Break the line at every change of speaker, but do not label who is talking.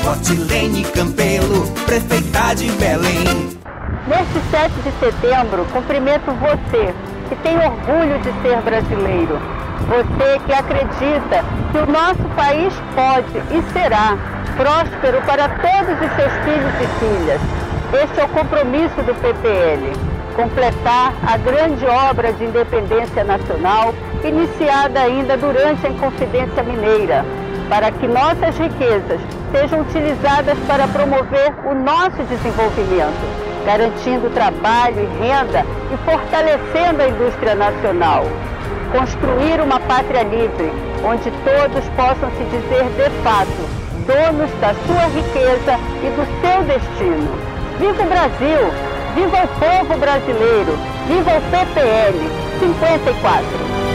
Rotilene Campelo, prefeita de Belém.
Neste 7 de setembro, cumprimento você, que tem orgulho de ser brasileiro. Você que acredita que o nosso país pode e será próspero para todos os seus filhos e filhas. Este é o compromisso do PPL, completar a grande obra de independência nacional, iniciada ainda durante a Inconfidência Mineira, para que nossas riquezas sejam utilizadas para promover o nosso desenvolvimento, garantindo trabalho e renda e fortalecendo a indústria nacional. Construir uma pátria livre, onde todos possam se dizer de fato donos da sua riqueza e do seu destino. Viva o Brasil! Viva o povo brasileiro! Viva o PPL 54!